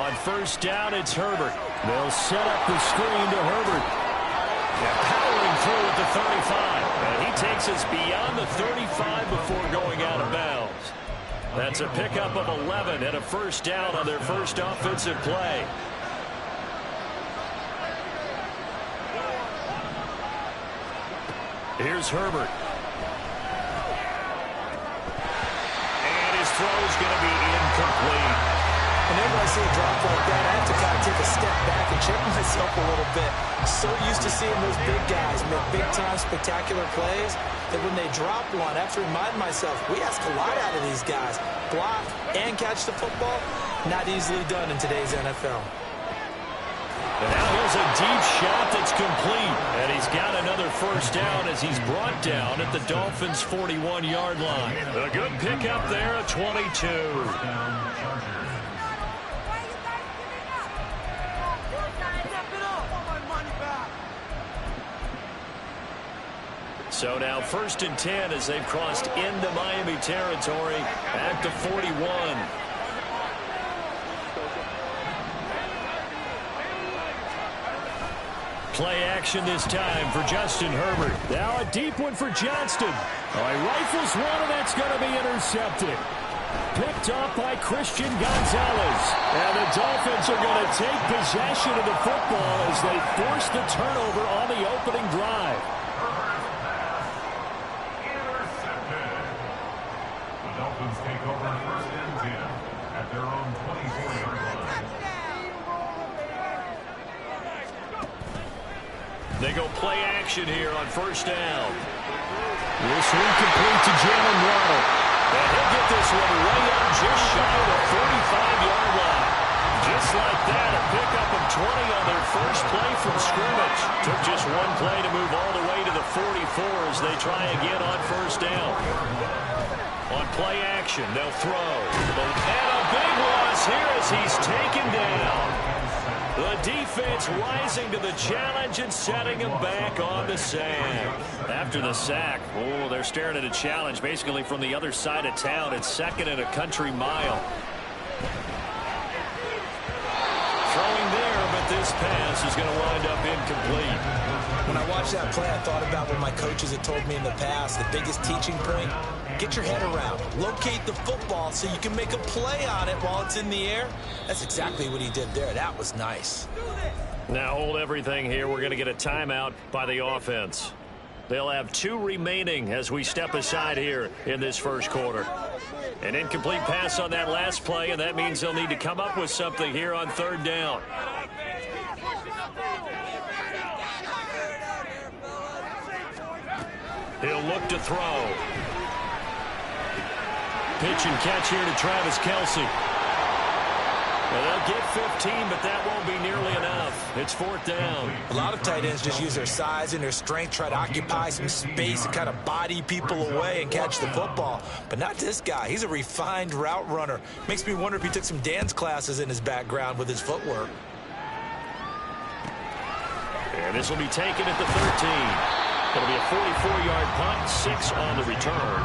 On first down, it's Herbert. They'll set up the screen to Herbert. Yeah, powering through at the 35. And he takes us beyond the 35 before going out of bounds. That's a pickup of 11 and a first down on their first offensive play. Here's Herbert. And his throw is going to be incomplete. Whenever I see a drop like that, I have to kind of take a step back and check myself a little bit. So used to seeing those big guys make big-time spectacular plays that when they drop one, I have to remind myself, we ask a lot out of these guys. Block and catch the football, not easily done in today's NFL. And now here's a deep shot that's complete. And he's got another first down as he's brought down at the Dolphins' 41-yard line. A good pickup there at 22. So now first and 10 as they've crossed into Miami territory at the 41. Play action this time for Justin Herbert. Now a deep one for Johnston. Oh, he rifles one, and that's going to be intercepted. Picked up by Christian Gonzalez. And the Dolphins are going to take possession of the football as they force the turnover on the opening drive. Take over first and 10 at their own 24-yard line. They go play action here on first down. This one complete to Jalen Waddle. And he'll get this one way up just shy of the 45-yard line. Just like that, a pickup of 20 on their first play from scrimmage. Took just one play to move all the way to the 44 as they try again on first down. On play action, they'll throw. And a big loss here as he's taken down. The defense rising to the challenge and setting him back on the sack. After the sack, oh, they're staring at a challenge basically from the other side of town. It's second and a country mile. Throwing there, but this pass is going to wind up incomplete. When I watched that play, I thought about what my coaches had told me in the past. The biggest teaching point, get your head around. Locate the football so you can make a play on it while it's in the air. That's exactly what he did there. That was nice. Now hold everything here. We're going to get a timeout by the offense. They'll have 2 remaining as we step aside here in this first quarter. An incomplete pass on that last play, and that means they'll need to come up with something here on third down. He'll look to throw. Pitch and catch here to Travis Kelce. Well, they'll get 15, but that won't be nearly enough. It's fourth down. A lot of tight ends just use their size and their strength, try to occupy some space and kind of body people away and catch the football. But not this guy. He's a refined route runner. Makes me wonder if he took some dance classes in his background with his footwork. And this will be taken at the 13. It'll be a 44-yard punt, 6 on the return.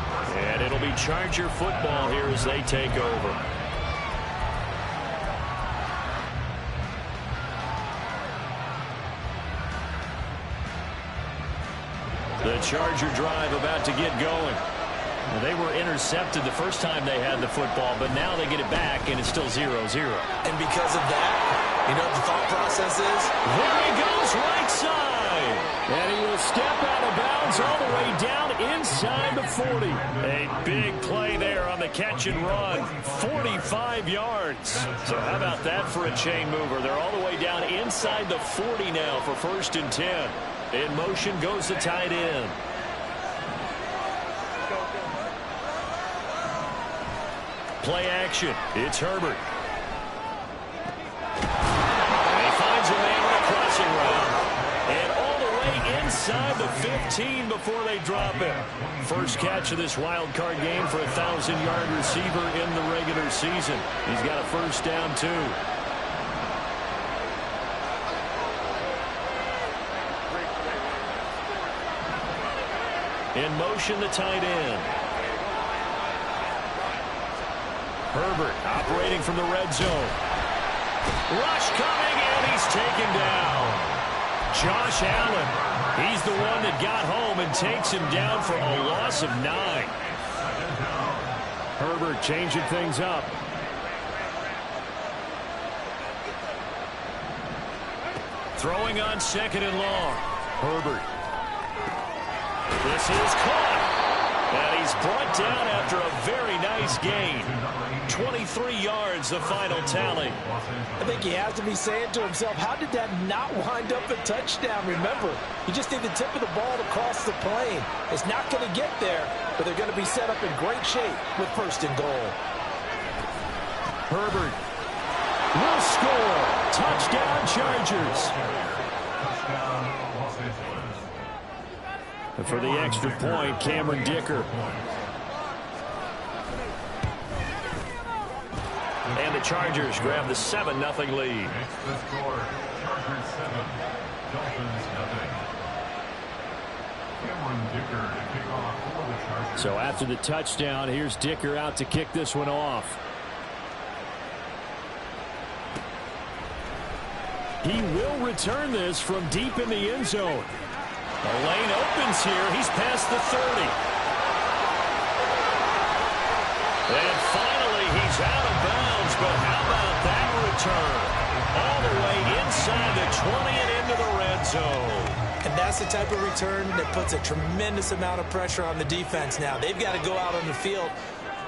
And it'll be Charger football here as they take over. The Charger drive about to get going. Well, they were intercepted the first time they had the football, but now they get it back, and it's still 0-0. And because of that, you know what the thought process is? There he goes, right side. And he will step out of bounds all the way down inside the 40. A big play there on the catch and run. 45 yards. So how about that for a chain mover? They're all the way down inside the 40 now for first and 10. In motion goes the tight end. Play action. It's Herbert. And he finds a man on a crossing route. And all the way inside the 15 before they drop him. First catch of this wild card game for a 1,000-yard receiver in the regular season. He's got a first down, too. In motion, the tight end. Herbert operating from the red zone. Rush coming, and he's taken down. Josh Allen, he's the one that got home and takes him down for a loss of 9. Herbert changing things up. Throwing on 2nd and long. Herbert. This is caught. And he's brought down after a very nice gain. 23 yards, the final tally. I think he has to be saying to himself, how did that not wind up a touchdown? Remember, you just need the tip of the ball to cross the plane. It's not going to get there, but they're going to be set up in great shape with 1st and goal. Herbert will score. Touchdown, Chargers. And for the extra point, Cameron Dicker. And the Chargers grab the 7-0 lead. The score, Chargers 7, Dolphins 0. Cameron Dicker to kick off for the Chargers. So after the touchdown, here's Dicker out to kick this one off. He will return this from deep in the end zone. The lane opens here. He's past the 30. And finally, he's out of bounds. But how about that return? All the way inside the 20 and into the red zone. And that's the type of return that puts a tremendous amount of pressure on the defense now. They've got to go out on the field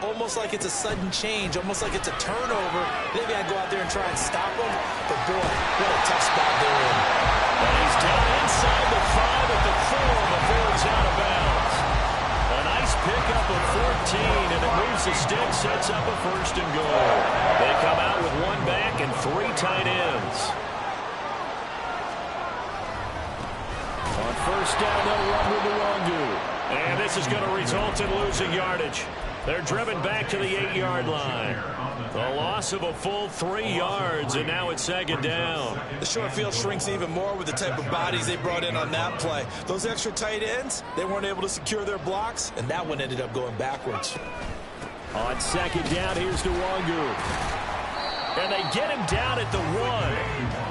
almost like it's a sudden change, almost like it's a turnover. They've got to go out there and try and stop them. But, boy, what a tough spot they're in. And he's down inside the 5 at the 4 before he's out of bounds. A nice pickup of 14, and it moves the stick, sets up a 1st and goal. They come out with 1 back and 3 tight ends. On 1st down, they'll run with Nwangu. And this is going to result in losing yardage. They're driven back to the 8-yard line. A loss of a full 3 yards, and now it's 2nd down. The short field shrinks even more with the type of bodies they brought in on that play. Those extra tight ends, they weren't able to secure their blocks, and that one ended up going backwards. On 2nd down, here's Nwangu. And they get him down at the 1.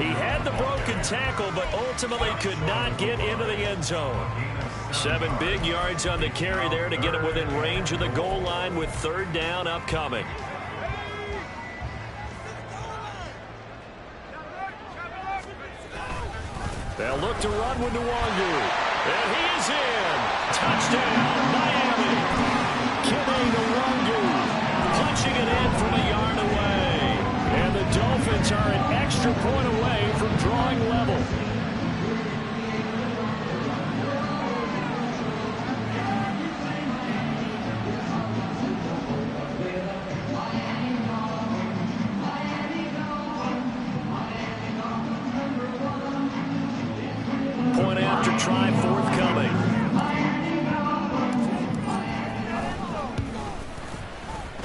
He had the broken tackle, but ultimately could not get into the end zone. 7 big yards on the carry there to get him within range of the goal line with 3rd down upcoming. They'll look to run with Nwangu. And he is in. Touchdown, Miami. Kene Nwangu punching it in from a yard away. And the Dolphins are an extra point away from drawing level. Point after try forthcoming.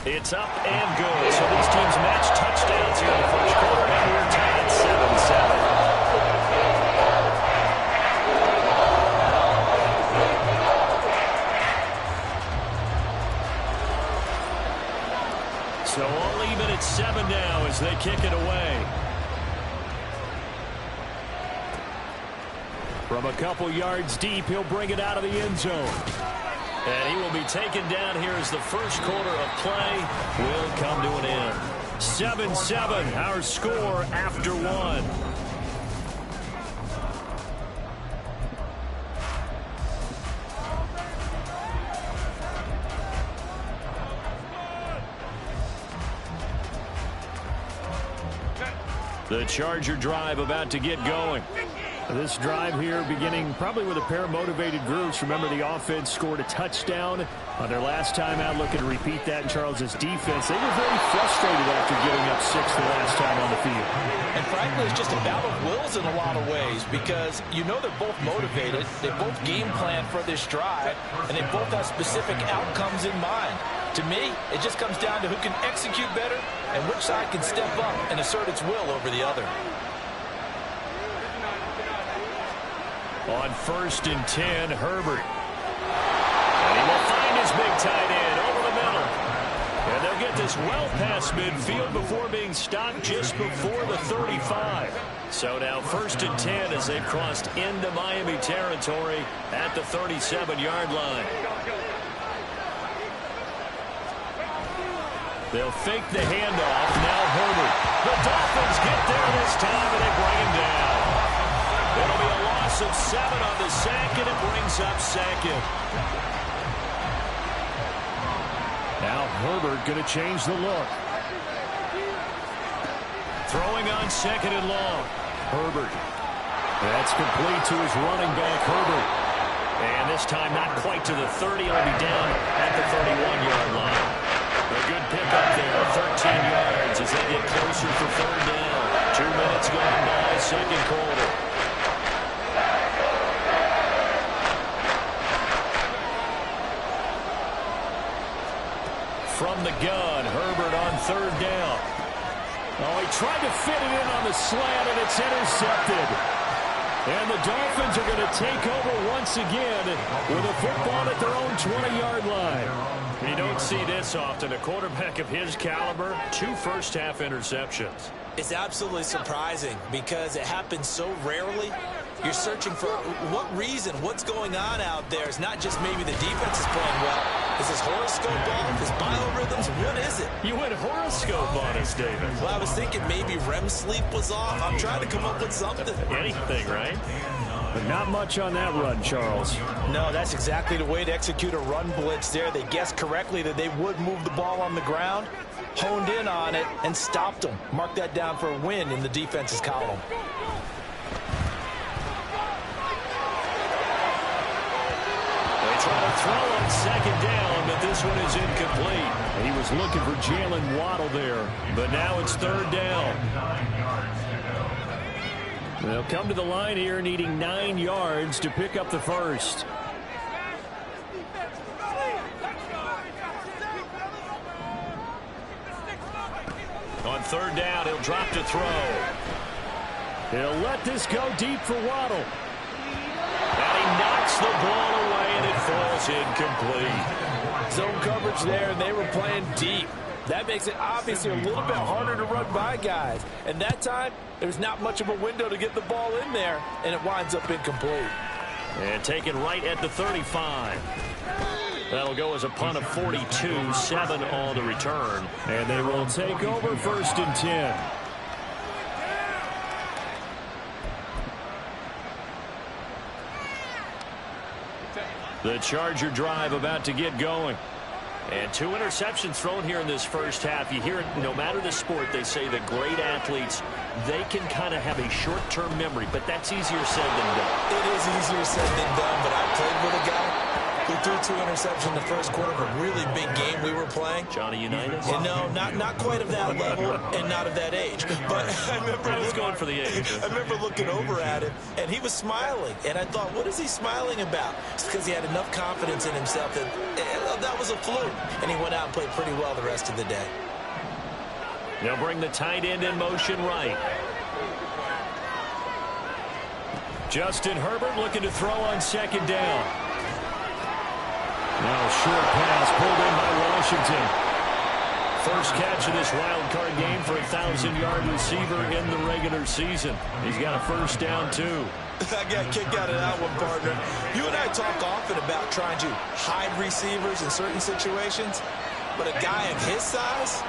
It's up and good. So these teams match touchdowns here in the 1st quarter. And we're tied 7-7. So all even at 7 now as they kick it away. From a couple yards deep, he'll bring it out of the end zone. And he will be taken down here as the 1st quarter of play will come to an end. 7-7, our score after 1. The Charger drive about to get going. This drive here beginning probably with a pair of motivated groups. Remember, the offense scored a touchdown on their last time out. Looking to repeat that in Charles's defense. They were very frustrated after giving up 6 the last time on the field. And frankly, it's just a battle of wills in a lot of ways because you know they're both motivated. They both game plan for this drive, and they both have specific outcomes in mind. To me, it just comes down to who can execute better and which side can step up and assert its will over the other. On 1st and 10, Herbert. And he will find his big tight end over the middle. And they'll get this well past midfield before being stopped just before the 35. So now 1st and 10 as they've crossed into Miami territory at the 37-yard line. They'll fake the handoff. Now Herbert. The Dolphins get there this time, and they bring him down. It'll be a loss of 7 on the sack, and it brings up 2nd. Now Herbert going to change the look. Throwing on 2nd and long. Herbert. That's complete to his running back, Herbert. And this time not quite to the 30. He'll be down at the 31-yard line. A good pickup there, 13 yards as they get closer for 3rd down. 2 minutes gone by, 2nd quarter. From the gun, Herbert on 3rd down. Oh, he tried to fit it in on the slant, and it's intercepted. And the Dolphins are going to take over once again with a football at their own 20-yard line. You don't see this often. A quarterback of his caliber, 2 first-half interceptions. It's absolutely surprising because it happens so rarely. You're searching for what reason, what's going on out there. It's not just maybe the defense is playing well. Is his horoscope off? His biorhythms? What is it? You went horoscope on us, David. Well, I was thinking maybe REM sleep was off. I'm trying to come up with something. Anything, right? But not much on that run, Charles. No, that's exactly the way to execute a run blitz there. They guessed correctly that they would move the ball on the ground, honed in on it, and stopped them. Mark that down for a win in the defense's column. Trying to throw on 2nd down, but this one is incomplete. He was looking for Jalen Waddle there. But now it's 3rd down. They'll come to the line here needing 9 yards to pick up the first. On 3rd down, he'll drop to throw. He'll let this go deep for Waddle. And he knocks the ball away, and it falls incomplete. Zone coverage there, and they were playing deep. That makes it obviously a little bit harder to run by guys. And that time, there's not much of a window to get the ball in there, and it winds up incomplete. And taken right at the 35. That'll go as a punt of 42, 7 on the return. And they will take over 1st and 10. The Charger drive about to get going. And 2 interceptions thrown here in this first half. You hear it, no matter the sport, they say that great athletes, they can kind of have a short-term memory, but that's easier said than done. It is easier said than done, but I played with a guy who threw 2 interceptions in the first quarter of a really big game we were playing. Johnny Unitas? And no, not quite of that level and not of that age. But I remember I was going for the age. I remember looking over at him, and he was smiling. And I thought, what is he smiling about? It's because he had enough confidence in himself that that was a fluke. And he went out and played pretty well the rest of the day. They'll bring the tight end in motion right. Justin Herbert looking to throw on 2nd down. Now a short pass pulled in by Washington. First catch of this wild card game for a 1,000-yard receiver in the regular season. He's got a 1st down, too. I got a kick out of that one, partner. You and I talk often about trying to hide receivers in certain situations, but a guy of his size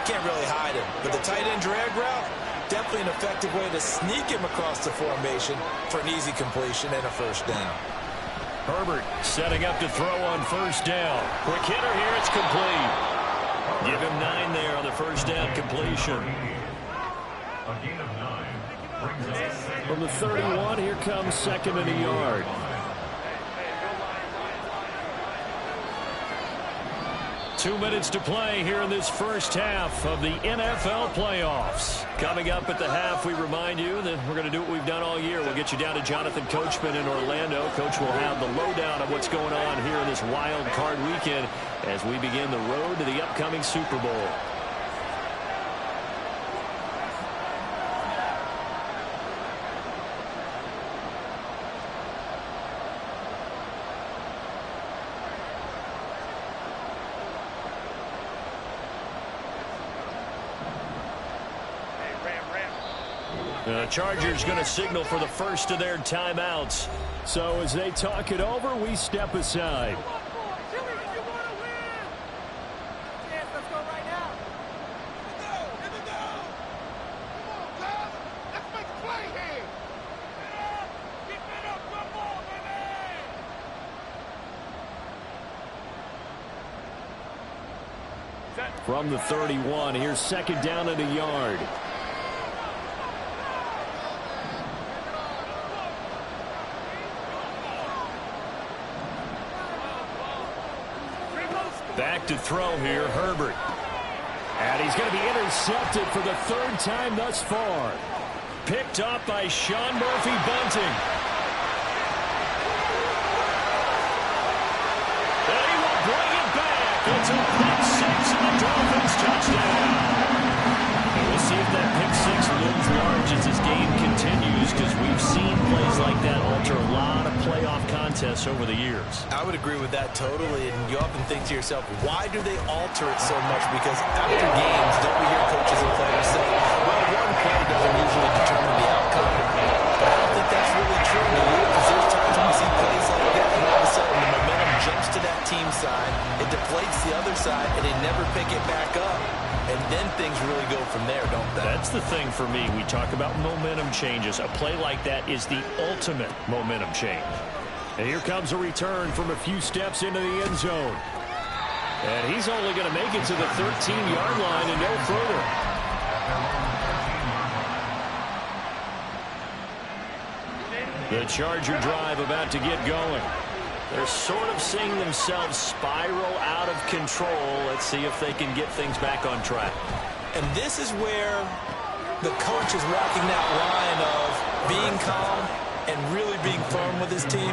can't really hide him. But the tight end drag route, definitely an effective way to sneak him across the formation for an easy completion and a 1st down. Herbert setting up to throw on 1st down. Quick hitter here, it's complete. Give him 9 there on the 1st down completion. A gain of 9 brings us From the 31, here comes 2nd and a yard. Two minutes to play here in this first half of the NFL playoffs. Coming up at the half, we remind you that we're going to do what we've done all year. We'll get you down to Jonathan Coachman in Orlando. Coach will have the lowdown of what's going on here in this wild card weekend as we begin the road to the upcoming Super Bowl. The Chargers going to signal for the first of their timeouts. So as they talk it over, we step aside. From the 31, here's second down and a yard. Back to throw here, Herbert. And he's going to be intercepted for the third time thus far. Picked up by Sean Murphy-Bunting. And he will bring it back. It's a pick six and the Dolphins touchdown. And we'll see if that pick six looms large as this game continues, because we've seen plays like that alter a lot of playoff contests over the years. I would agree with that totally, and you often think to yourself, why do they alter it so much? Because after games, don't we hear coaches and players say, well, one play doesn't usually determine the outcome. But I don't think that's really true anymore, because there's times when we see plays like that, and all of a sudden the momentum jumps to that team side, it deflates the other side, and they never pick it back up. And then things really go from there, don't they? That's the thing for me. We talk about momentum changes. A play like that is the ultimate momentum change. And here comes a return from a few steps into the end zone. And he's only going to make it to the 13-yard line and no further. The Charger drive about to get going. They're sort of seeing themselves spiral out of control. Let's see if they can get things back on track. And this is where the coach is walking that line of being calm and really being firm with his team.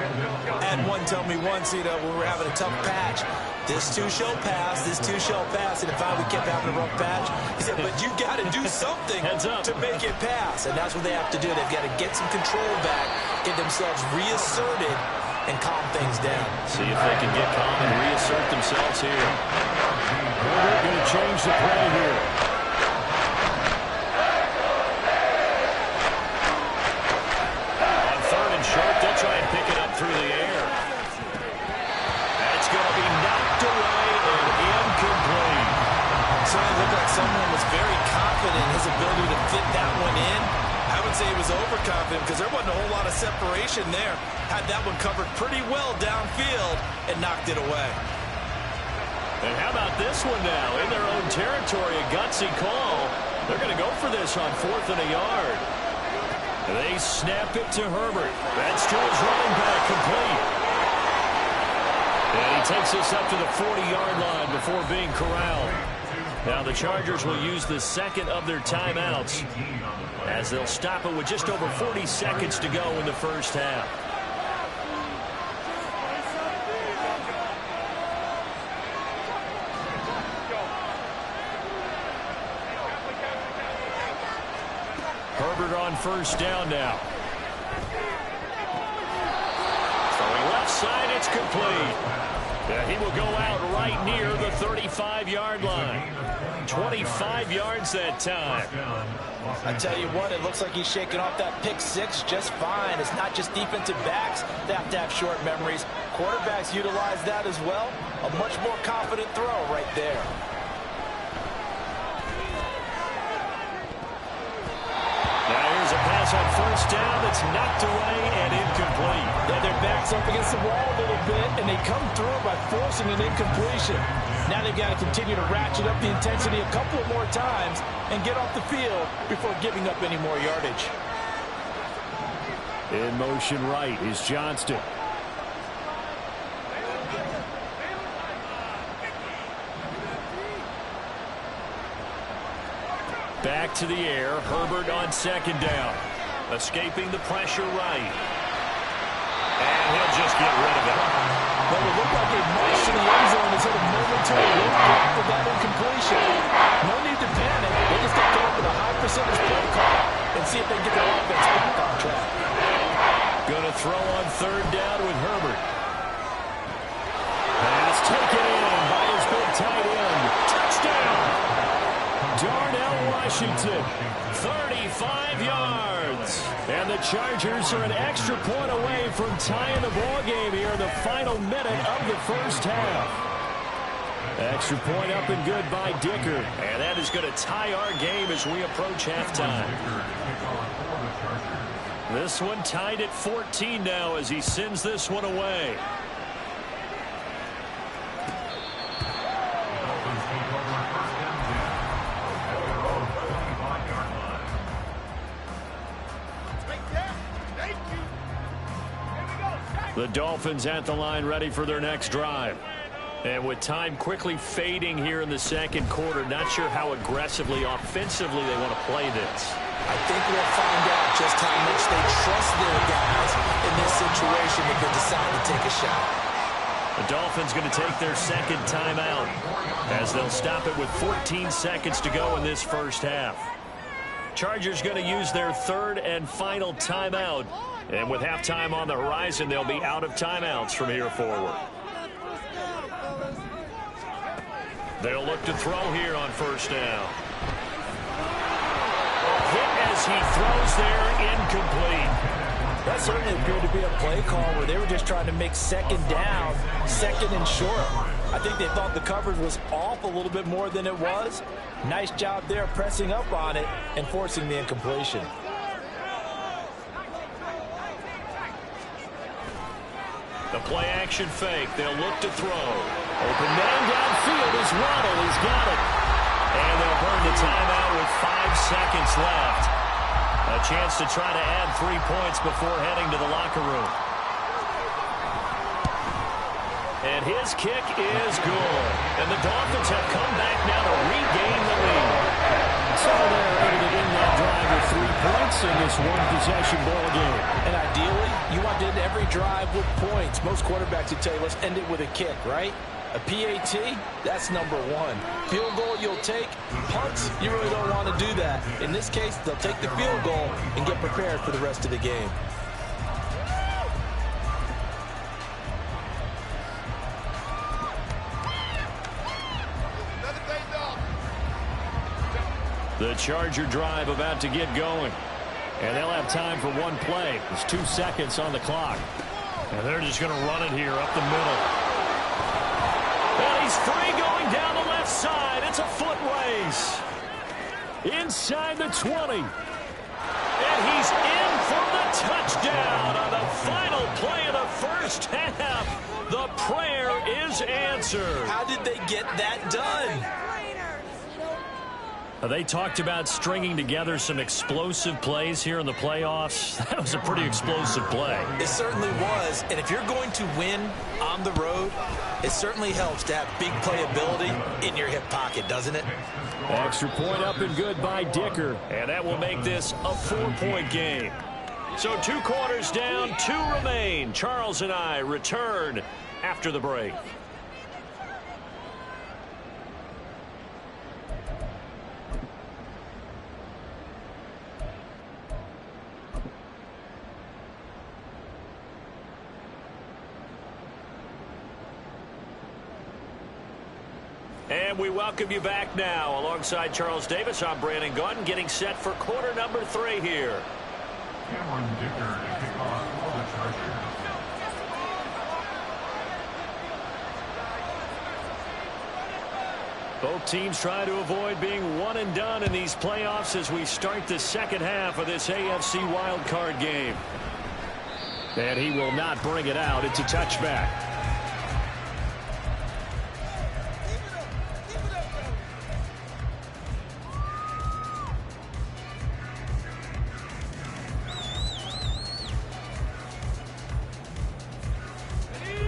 And one told me once, when we were having a tough patch, this too shall pass, this too shall pass. And finally we kept having a rough patch. He said, but you got to do something to make it pass. And that's what they have to do. They've got to get some control back, get themselves reasserted, and calm things down. See if they can get calm and reassert themselves here. Herbert going to change the play here. On third and short, they'll try and pick it up through the air. That's going to be knocked away and incomplete. So it looked like someone was very confident in his ability to fit that one in. I would say he was overconfident because there wasn't a whole lot of separation there. Had that one covered pretty well downfield and knocked it away. And how about this one now? In their own territory, a gutsy call. They're going to go for this on fourth and a yard. They snap it to Herbert. That's to his running back, complete. And he takes us up to the 40-yard line before being corralled. Now the Chargers will use the second of their timeouts as they'll stop it with just over 40 seconds to go in the first half. Herbert on first down now. Throwing left side, it's complete. And he will go out right near the 35-yard line. 25 yards that time. I tell you what, it looks like he's shaking off that pick six just fine. It's not just defensive backs that have to have short memories. Quarterbacks utilize that as well. A much more confident throw right there. Now here's a pass on first down that's knocked away and incomplete. Yeah, their back's up against the wall a little bit, and they come through by forcing an incompletion. Now they've got to continue to ratchet up the intensity a couple of more times and get off the field before giving up any more yardage. In motion right is Johnston. Back to the air. Herbert on second down. Escaping the pressure right. And he'll just get rid of it. Well, it looked like a march to the end zone is sort of momentary impact of that incompletion. No need to panic. They just have to come up with a high percentage play call and see if they can get their offense back on track. Going to throw on third down with Herbert. Pass taken in by his big tight end. Touchdown! Darnell touchdown, Washington. 35 yards. And the Chargers are an extra point away from tying the ball game here in the final minute of the first half. Extra point up and good by Dicker. And that is going to tie our game as we approach halftime. This one tied at 14 now as he sends this one away. The Dolphins at the line ready for their next drive. And with time quickly fading here in the second quarter, not sure how aggressively, offensively they want to play this. I think we'll find out just how much they trust their guys in this situation if they decide to take a shot. The Dolphins going to take their second timeout as they'll stop it with 14 seconds to go in this first half. Chargers going to use their third and final timeout. And with halftime on the horizon, they'll be out of timeouts from here forward. They'll look to throw here on first down. Hit as he throws there, incomplete. That certainly appeared to be a play call where they were just trying to make second down, second and short. I think they thought the coverage was off a little bit more than it was. Nice job there pressing up on it and forcing the incompletion. The play action fake. They'll look to throw. Open man downfield is Waddle. He's got it. And they'll burn the timeout with 5 seconds left. A chance to try to add 3 points before heading to the locker room. And his kick is good. And the Dolphins have come back now to regain the lead. So they're able to end that drive with 3 points in this one-possession ball game. And ideally, you want to end every drive with points. Most quarterbacks would tell you, let's end it with a kick, right? A PAT, that's number one. Field goal you'll take. Punts, you really don't want to do that. In this case, they'll take the field goal and get prepared for the rest of the game. The Charger drive about to get going. And they'll have time for one play. There's 2 seconds on the clock. And they're just going to run it here up the middle. And he's free going down the left side. It's a foot race. Inside the 20. And he's in for the touchdown on the final play of the first half. The prayer is answered. How did they get that done? They talked about stringing together some explosive plays here in the playoffs. That was a pretty explosive play. It certainly was. And if you're going to win on the road, it certainly helps to have big playability in your hip pocket, doesn't it? Extra point up and good by Dicker. And that will make this a 4-point game. So 2 quarters down, 2 remain. Charles and I return after the break. And we welcome you back now. Alongside Charles Davis, I'm Brandon Gaudin, getting set for quarter number 3 here. Cameron Dicker to kick off for the Chargers. Both teams try to avoid being one and done in these playoffs as we start the second half of this AFC wildcard game. And he will not bring it out. It's a touchback.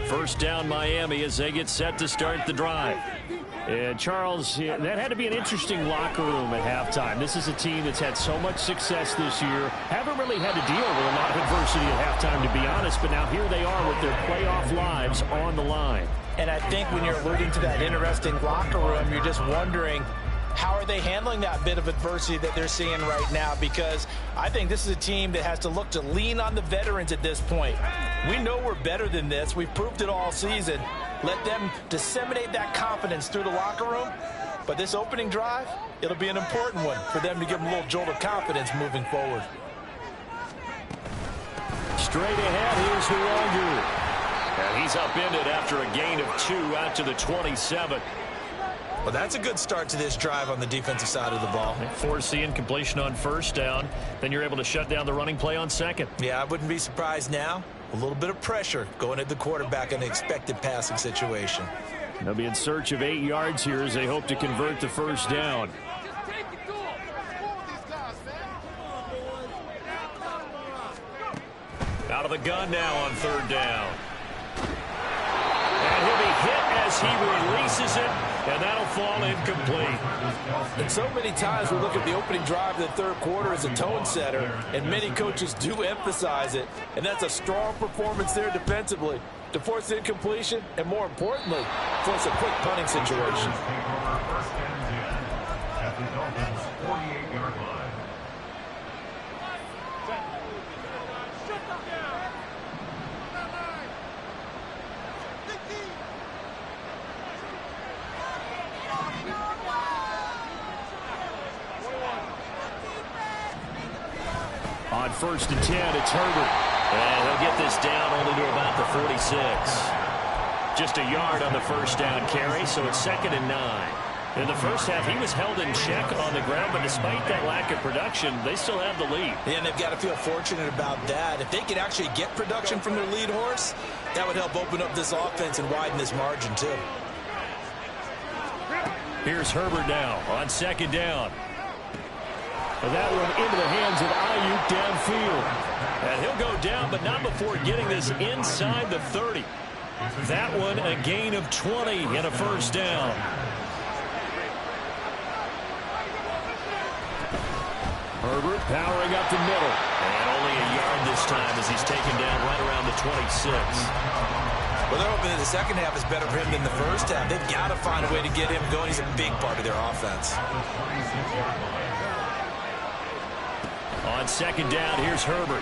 First down Miami as they get set to start the drive. And Charles, that had to be an interesting locker room at halftime. This is a team that's had so much success this year. Haven't really had to deal with a lot of adversity at halftime, to be honest. But now here they are with their playoff lives on the line. And I think when you're alluding to that interesting locker room, you're just wondering, how are they handling that bit of adversity that they're seeing right now? Because I think this is a team that has to look to lean on the veterans at this point. We know we're better than this. We've proved it all season. Let them disseminate that confidence through the locker room But this opening drive, it'll be an important one for them to give them a little jolt of confidence moving forward. Straight ahead, here's Hironger. And he's upended after a gain of 2 out to the 27. Well, that's a good start to this drive on the defensive side of the ball. Force the incompletion on first down. Then you're able to shut down the running play on second. Yeah, I wouldn't be surprised now. A little bit of pressure going at the quarterback in the expected passing situation. They'll be in search of 8 yards here as they hope to convert the first down. Out of the gun now on third down. And he'll be hit as he releases it, and that'll fall incomplete. And so many times we look at the opening drive of the third quarter as a tone setter, and many coaches do emphasize it, and that's a strong performance there defensively to force incompletion and, more importantly, force a quick punting situation. At the Dolphins' 48-yard line. On first and 10, it's Herbert. And he'll get this down only to about the 46. Just a yard on the first down carry, so it's 2nd and 9. In the first half, he was held in check on the ground, but despite that lack of production, they still have the lead. Yeah, and they've got to feel fortunate about that. If they could actually get production from their lead horse, that would help open up this offense and widen this margin, too. Here's Herbert now on 2nd down. And that one into the hands of Ayuk downfield. And he'll go down, but not before getting this inside the 30. That one a gain of 20 and a first down. Herbert powering up the middle. And only a yard this time as he's taken down right around the 26. Well, they're hoping that the second half is better for him than the first half. They've got to find a way to get him going. He's a big part of their offense. On 2nd down, here's Herbert.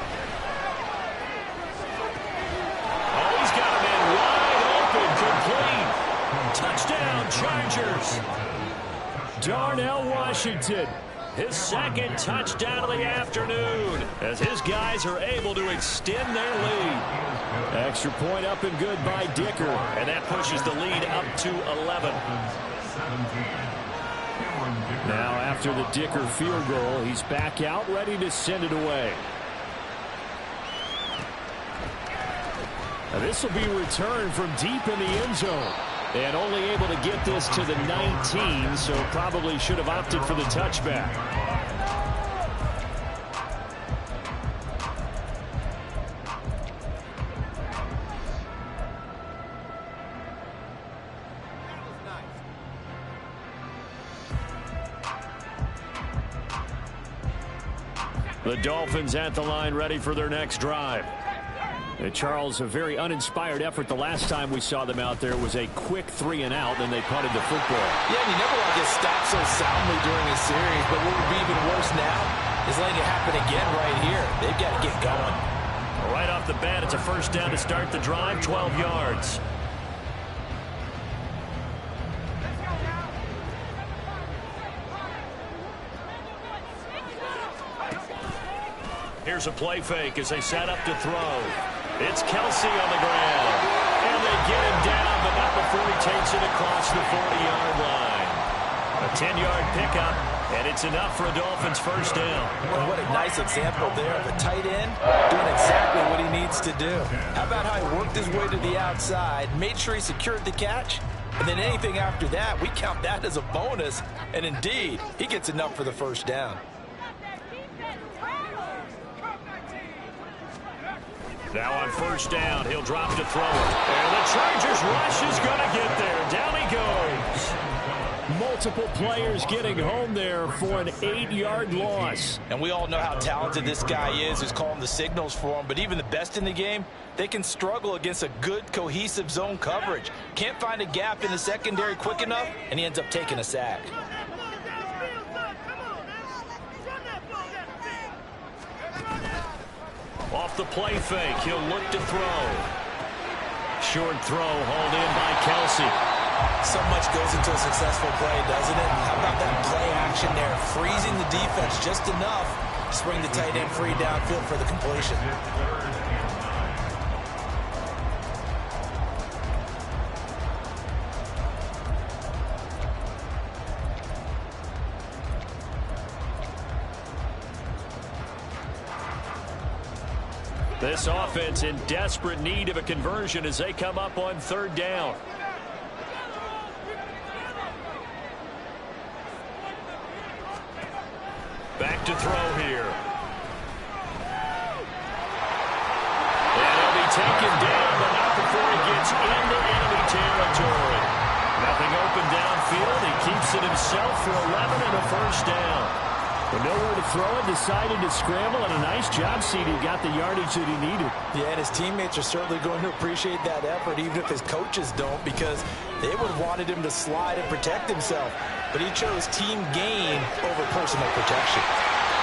Oh, he's got a man wide open, complete. Touchdown, Chargers. Darnell Washington, his 2nd touchdown of the afternoon, as his guys are able to extend their lead. Extra point up and good by Dicker, and that pushes the lead up to 11. Now, after the Dicker field goal, he's back out, ready to send it away. Now, this will be returned from deep in the end zone. And only able to get this to the 19, so probably should have opted for the touchback. The Dolphins at the line, ready for their next drive. Charles, a very uninspired effort the last time we saw them out there. It was a quick 3-and-out, then they punted the football. Yeah, and you never want to get stopped so soundly during a series, but what would be even worse now is letting it happen again right here. They've got to get going. Right off the bat, it's a first down to start the drive, 12 yards. Here's a play fake as they set up to throw. It's Kelsey on the ground. And they get him down, but not before he takes it across the 40-yard line. A 10-yard pickup, and it's enough for a Dolphins first down. Well, what a nice example there of a tight end doing exactly what he needs to do. How about how he worked his way to the outside, made sure he secured the catch, and then anything after that, we count that as a bonus. And indeed, he gets enough for the first down. Now on first down, he'll drop to throw it. And the Chargers rush is going to get there. Down he goes. Multiple players getting home there for an 8-yard loss. And we all know how talented this guy is who's calling the signals for him. But even the best in the game, they can struggle against a good, cohesive zone coverage. Can't find a gap in the secondary quick enough, and he ends up taking a sack. Off the play fake, he'll look to throw. Short throw hauled in by Kelsey. So much goes into a successful play, doesn't it? How about that play action there? Freezing the defense just enough to bring the tight end free downfield for the completion. This offense in desperate need of a conversion as they come up on third down. Back to throw here. And he'll be taken down, but not before he gets into enemy territory. Nothing open downfield. He keeps it himself for 11 and a first down. But nowhere to throw it, decided to scramble, and a nice job, CD. Got the yardage that he needed. Yeah, and his teammates are certainly going to appreciate that effort, even if his coaches don't, because they would have wanted him to slide and protect himself. But he chose team gain over personal protection.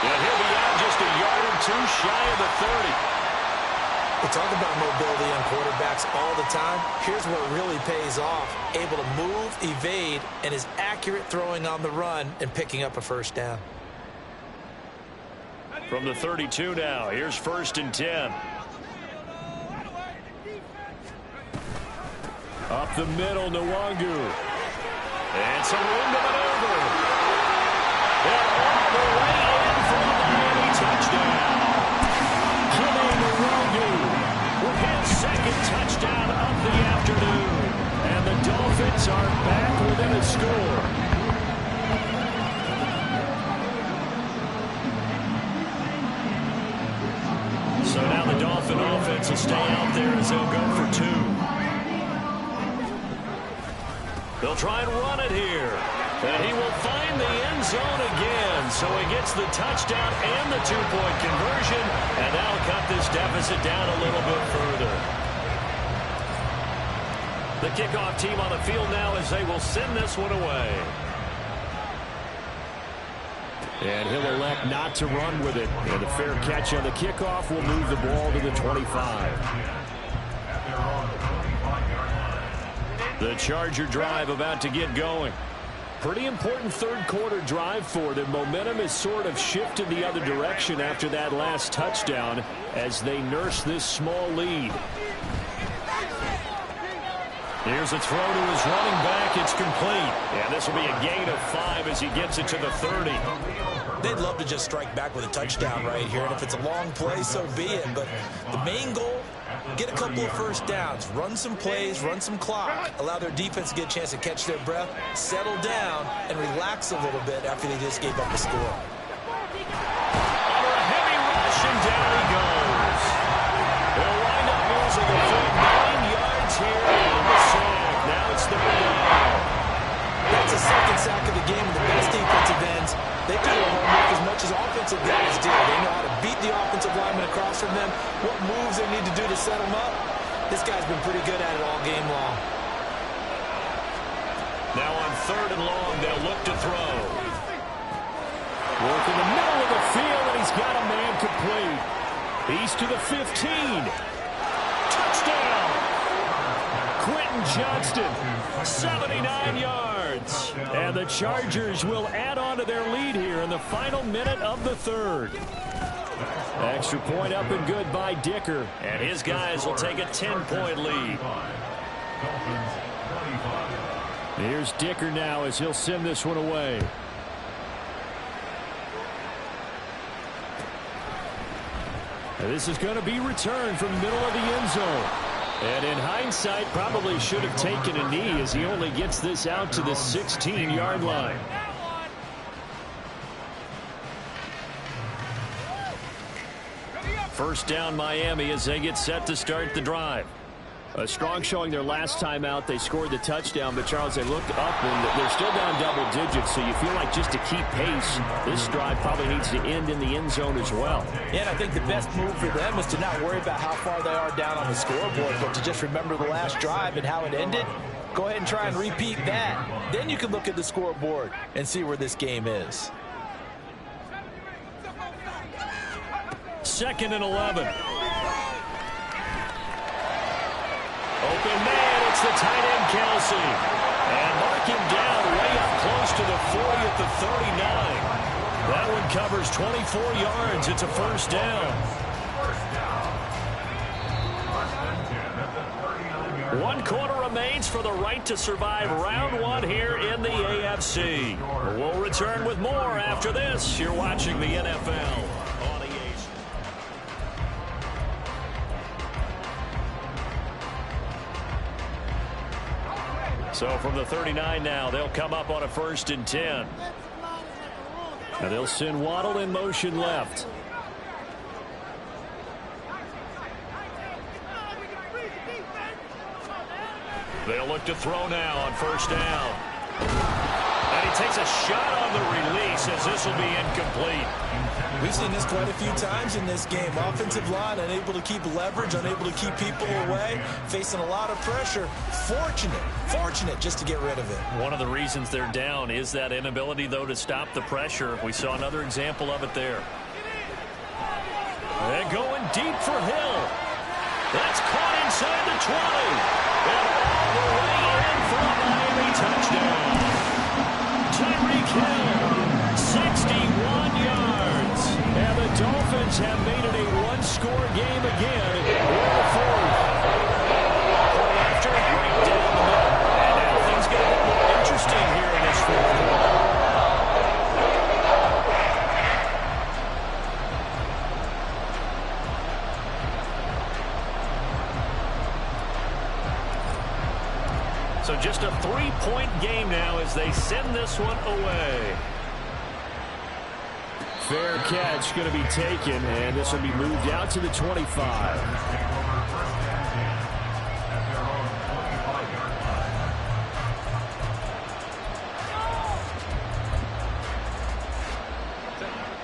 And he'll be out just a yard or two shy of the 30. We talk about mobility on quarterbacks all the time. Here's where it really pays off. Able to move, evade, and is accurate throwing on the run and picking up a first down. From the 32 now, here's 1st and 10. Up the middle, Nwangu. And some room to maneuver. And all the way in for the Miami touchdown. Kene Nwangu with his second touchdown of the afternoon. And the Dolphins are back within a score. So now the Dolphin offense will stay out there as they'll go for 2. They'll try and run it here. And he will find the end zone again. So he gets the touchdown and the 2-point conversion. And that'll cut this deficit down a little bit further. The kickoff team on the field now as they will send this one away. And he'll elect not to run with it. And a fair catch on the kickoff will move the ball to the 25. The Charger drive about to get going. Pretty important third quarter drive for them. Momentum has sort of shifted the other direction after that last touchdown as they nurse this small lead. Here's a throw to his running back. It's complete. And this will be a gain of 5 as he gets it to the 30. They'd love to just strike back with a touchdown right here. And if it's a long play, so be it. But the main goal, get a couple of first downs. Run some plays, run some clock. Allow their defense to get a chance to catch their breath, settle down, and relax a little bit after they just gave up a score. Under a heavy rush, and down he goes. They'll wind up losing a full 9 yards here on the sack. Now it's 3rd down. That's the second sack of the game. The best defensive ends, they do their homework as much as offensive guys do. They know how to beat the offensive lineman across from them, what moves they need to do to set them up. This guy's been pretty good at it all game long. Now on 3rd and long, they'll look to throw. Work in the middle of the field, and he's got a man complete. He's to the 15. Touchdown! Quentin Johnston, 79 yards. And the Chargers will add on to their lead here in the final minute of the 3rd. Extra point up and good by Dicker. And his guys will take a 10-point lead. Here's Dicker now as he'll send this one away. And this is going to be returned from the middle of the end zone. And in hindsight, probably should have taken a knee as he only gets this out to the 16-yard line. First down Miami as they get set to start the drive. A strong showing their last time out. They scored the touchdown, but Charles, they looked up and they're still down double digits, so you feel like just to keep pace, this drive probably needs to end in the end zone as well. Yeah, and I think the best move for them is to not worry about how far they are down on the scoreboard, but to just remember the last drive and how it ended. Go ahead and try and repeat that. Then you can look at the scoreboard and see where this game is. 2nd and 11. Open man, It's the tight end, Kelsey. And mark him down way up close to the 40 at the 39. That one covers 24 yards. It's a first down. 1 quarter remains for the right to survive round 1 here in the AFC. We'll return with more after this. You're watching the NFL on EA. So from the 39 now, they'll come up on a 1st and 10. And they'll send Waddle in motion left. They'll look to throw now on 1st down. And he takes a shot on the release as this will be incomplete. We've seen this quite a few times in this game. Offensive line unable to keep leverage, unable to keep people away, facing a lot of pressure. Fortunate just to get rid of it. One of the reasons they're down is that inability, though, to stop the pressure. We saw another example of it there. And going deep for Hill. That's caught inside the 20. And all the way in for a Miami touchdown. Tyreek Hill, 61 yards. And the Dolphins have made it a one-score game again in the 4th. After right down the middle. And now things get a bit more interesting here in this 4th quarter. So just a 3-point game now as they send this one away. Fair catch going to be taken, and this will be moved out to the 25.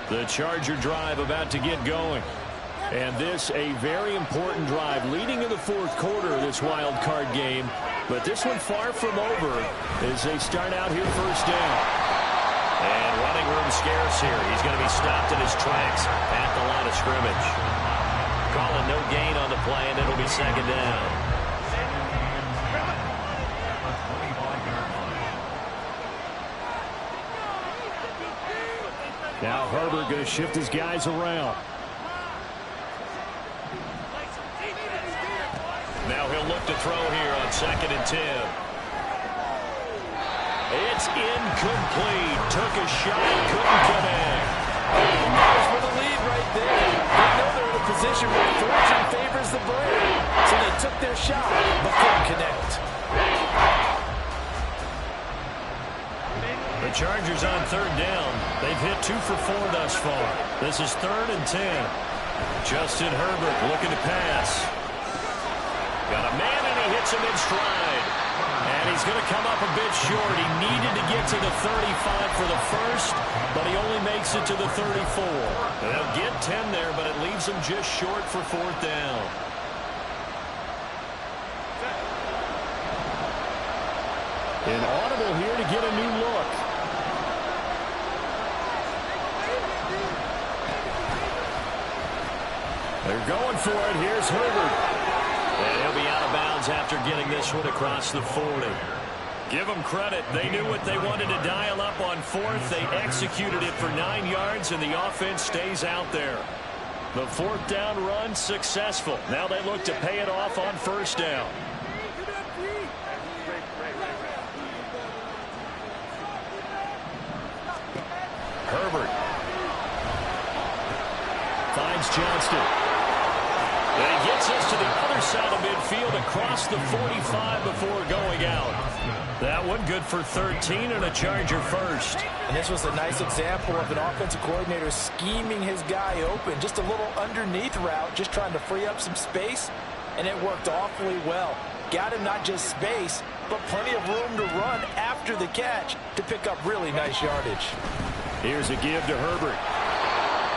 The Charger drive about to get going. And this a very important drive leading in the 4th quarter of this wild card game. But this one far from over as they start out here 1st down. And running room scarce here. He's going to be stopped in his tracks at the line of scrimmage. Calling no gain on the play, and it'll be 2nd down. Now Herbert going to shift his guys around. Now he'll look to throw here on 2nd and 10. It's incomplete. Took a shot, couldn't connect. Goes for the lead right there. They know they're in a position where fortune favors the brave. So they took their shot, but couldn't connect. The Chargers on 3rd down. They've hit 2 for 4 thus far. This is 3rd and 10. Justin Herbert looking to pass. Got a man, and he hits him in stride. And he's going to come up a bit short. He needed to get to the 35 for the first, but he only makes it to the 34. They'll get 10 there, but it leaves him just short for 4th down. An audible here to get a new look. They're going for it. Here's Herbert. And he'll be out of bounds after getting this one across the 40. Give them credit. They knew what they wanted to dial up on 4th. They executed it for 9 yards, and the offense stays out there. The 4th down run successful. Now they look to pay it off on 1st down. Herbert finds Johnston. And he gets us to the other side of midfield across the 45 before going out. That one good for 13 and a Charger first. And this was a nice example of an offensive coordinator scheming his guy open. Just a little underneath route, just trying to free up some space, and it worked awfully well. Got him not just space, but plenty of room to run after the catch to pick up really nice yardage. Here's a give to Herbert.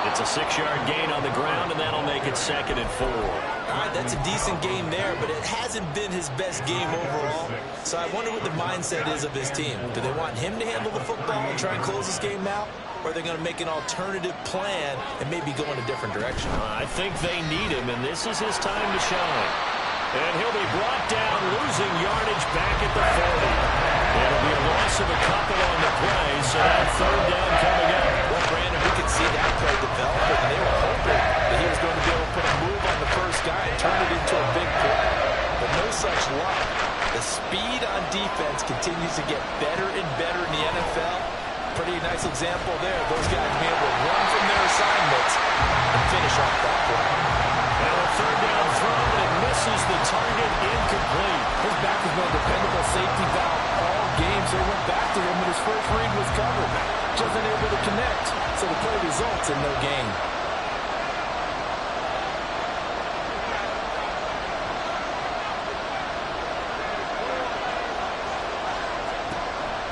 It's a 6-yard gain on the ground, and that'll make it 2nd and 4. All right, that's a decent game there, but it hasn't been his best game overall. So I wonder what the mindset is of his team. Do they want him to handle the football and try and close this game out? Or are they going to make an alternative plan and maybe go in a different direction? I think they need him, and this is his time to shine. And he'll be brought down, losing yardage back at the 40. It'll be a loss of a couple on the play, so that third down coming up. Well, Brandon, we could see that play developing. They were hoping that he was going to be able to put a move on the first guy and turn it into a big play. But no such luck. The speed on defense continues to get better and better in the NFL. Pretty nice example there. Those guys being able to run from their assignments and finish off that play. Now a third down throw, and it misses the target, incomplete. His back has been a dependable safety valve all game, so he went back to him when his first read was covered. Just unable to connect, so the play results in no gain.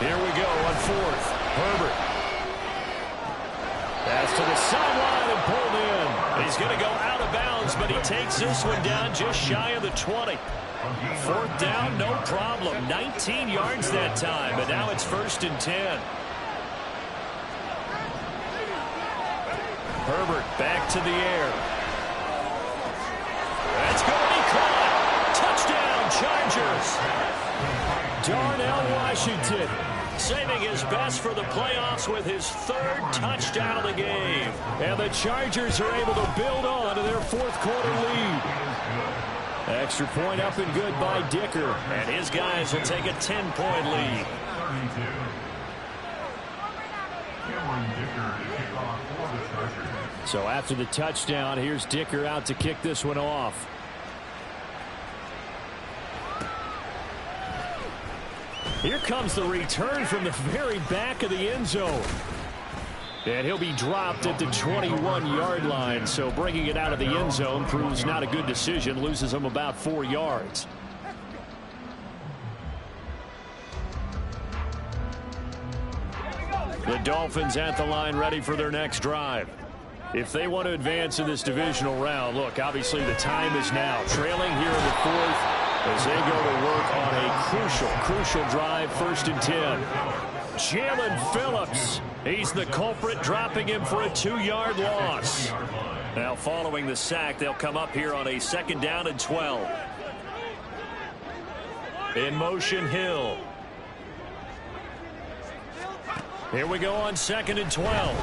Here we go on fourth. Herbert. Pass to the sideline and pulled in. He's going to go out of bounds, but he takes this one down just shy of the 20. Fourth down, no problem. 19 yards that time, but now it's 1st and 10. Herbert back to the air. That's going to be caught. Touchdown, Chargers. Darnell Washington saving his best for the playoffs with his 3rd touchdown of the game. And the Chargers are able to build on to their 4th quarter lead. Extra point up and good by Dicker. And his guys will take a 10-point lead. So after the touchdown, here's Dicker out to kick this one off. Here comes the return from the very back of the end zone. And he'll be dropped at the 21-yard line. So bringing it out of the end zone proves not a good decision. Loses him about 4 yards. The Dolphins at the line ready for their next drive. If they want to advance in this divisional round, look, obviously the time is now. Trailing here in the 4th. As they go to work on a crucial drive, 1st and 10. Jalen Phillips, he's the culprit, dropping him for a 2-yard loss. Now following the sack, they'll come up here on a 2nd down and 12. In motion, Hill. Here we go on 2nd and 12.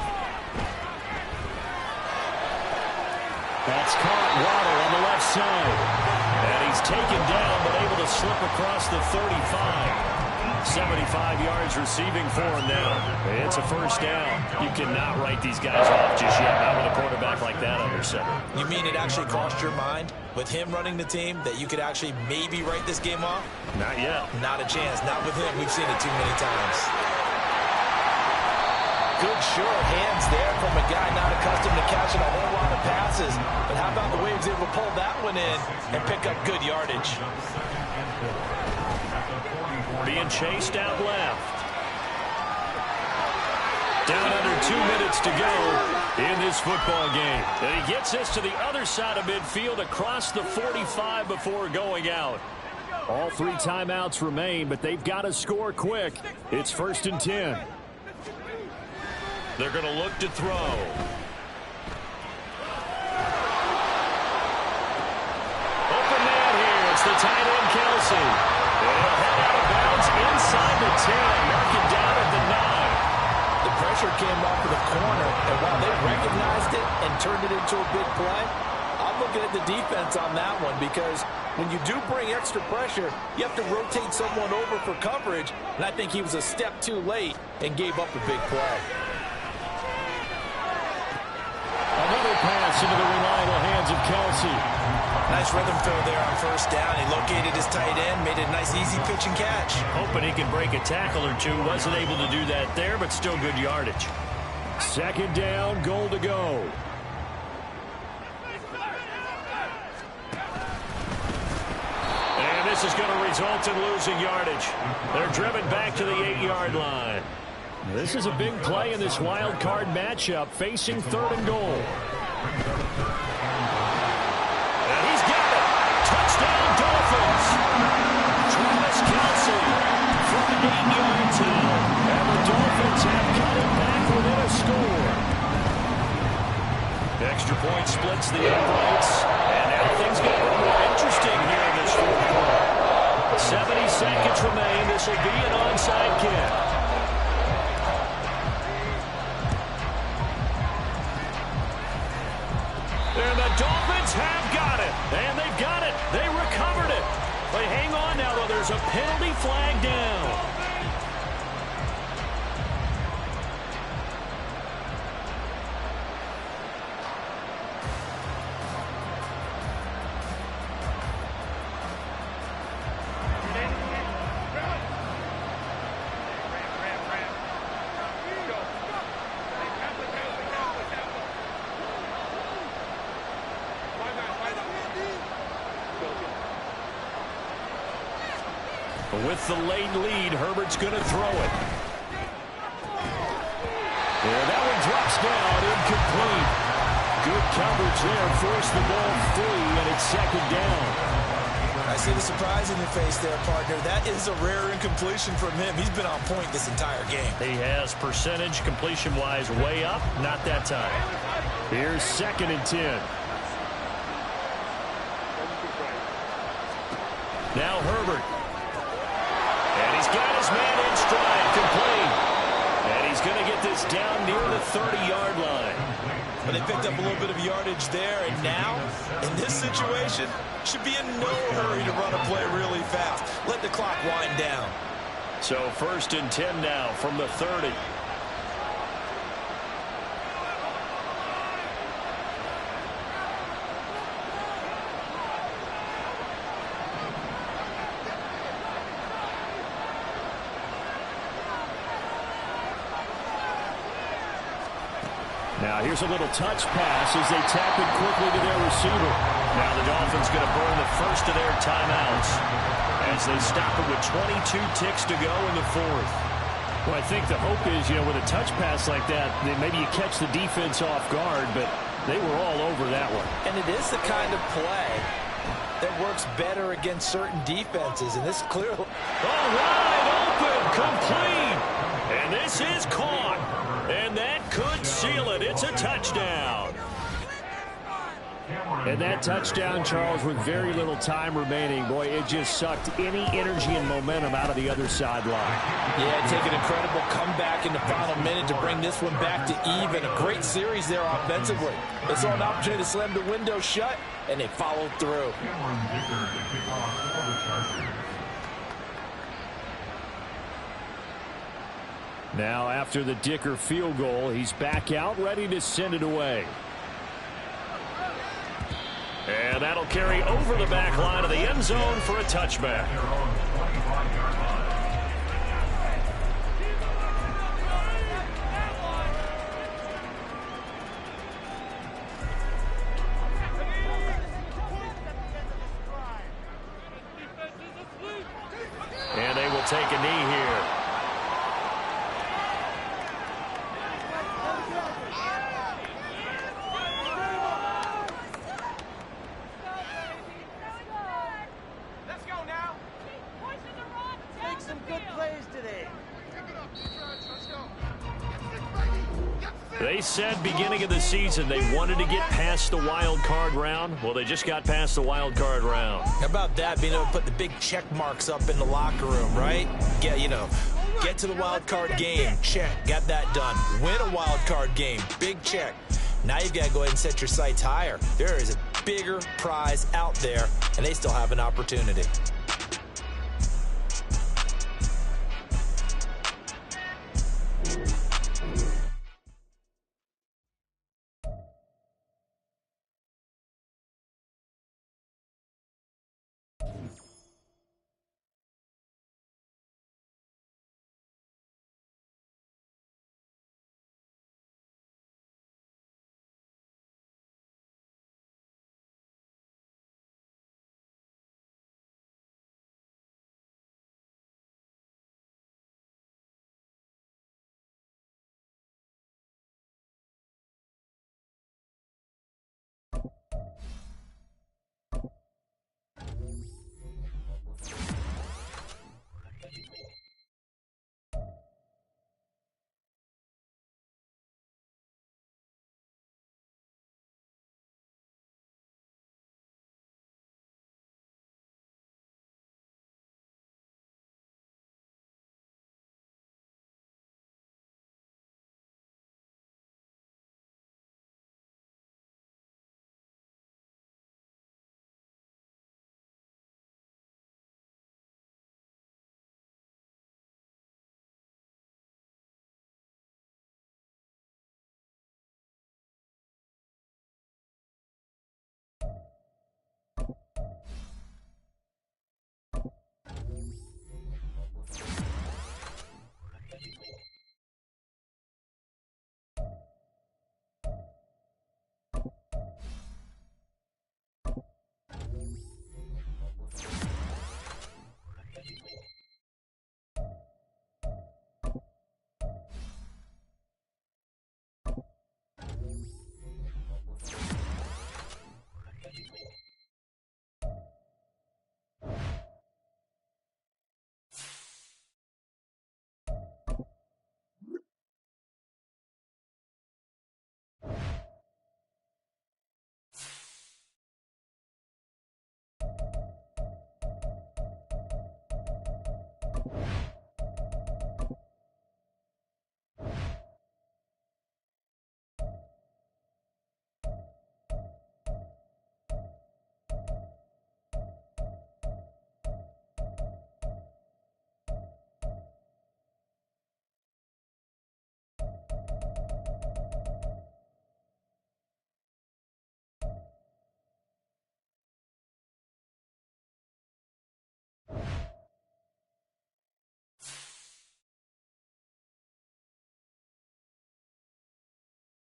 That's caught. Waddle on the left side. And he's taken down, but able to slip across the 35. 75 yards receiving for him now. It's a 1st down. You cannot write these guys off just yet. Not with a quarterback like that under center. You mean it actually crossed your mind with him running the team that you could actually maybe write this game off? Not yet. Not a chance. Not with him. We've seen it too many times. Good sure hands there from a guy not accustomed to catching a whole lot of passes. But how about the way he was able to pull that one in and pick up good yardage? Being chased out left. Down under 2 minutes to go in this football game. And he gets this to the other side of midfield across the 45 before going out. All 3 timeouts remain, but they've got to score quick. It's 1st and 10. They're going to look to throw. Open man here. It's the tight end, Kelsey. And he'll head out of bounds inside the 10. Mark it down at the 9. The pressure came off of the corner, and while they recognized it and turned it into a big play, I'm looking at the defense on that one because when you do bring extra pressure, you have to rotate someone over for coverage, and I think he was a step too late and gave up a big play. Another pass into the reliable hands of Kelsey. Nice rhythm throw there on 1st down. He located his tight end, made a nice easy pitch and catch. Hoping he can break a tackle or two. Wasn't able to do that there, but still good yardage. 2nd down, goal to go. And this is going to result in losing yardage. They're driven back to the 8-yard line. This is a big play in this wild card matchup, facing 3rd and goal. And he's got it. Touchdown, Dolphins. Travis Kelce from the 8-yard line. And the Dolphins have cut it back within a score. Extra point splits the uprights. And now things get a little more interesting here in this 70 seconds remain. This will be an onside kick. And the Dolphins have got it. And they've got it. They recovered it. They hang on now, though. There's a penalty flag down. With the late lead, Herbert's going to throw it. Yeah, that one drops down, incomplete. Good coverage there, forced the ball free, and it's second down. I see the surprise in your face there, partner. That is a rare incompletion from him. He's been on point this entire game. He has percentage completion-wise way up, not that time. Here's 2nd and 10. Now Herbert. And he's got his man in stride, complete. And he's going to get this down near the 30-yard line. But they picked up a little bit of yardage there, and now, in this situation, should be in no hurry to run a play really fast. Let the clock wind down. So 1st and 10 now from the 30. Now here's a little touch pass as they tap it quickly to their receiver. Now the Dolphins going to burn the first of their timeouts as they stop it with 22 ticks to go in the 4th. Well, I think the hope is, with a touch pass like that, that maybe you catch the defense off guard, but they were all over that one. And it is the kind of play that works better against certain defenses, and this clearly... Oh, wide open, complete, and this is caught. And that could seal it. It's a touchdown. And that touchdown, Charles, with very little time remaining, boy, it just sucked any energy and momentum out of the other sideline. Yeah, take an incredible comeback in the final minute to bring this one back to even. A great series there offensively. They saw an opportunity to slam the window shut, and they followed through. Now, after the Dicker field goal, he's back out, ready to send it away. And that'll carry over the back line of the end zone for a touchback. And they will take a knee here. They said beginning of the season they wanted to get past the wild card round. Well, they just got past the wild card round. How about that, being able to put the big check marks up in the locker room, right? Get to the wild card game, check, got that done. Win a wild card game, big check. Now you've got to go ahead and set your sights higher. There is a bigger prize out there, and they still have an opportunity.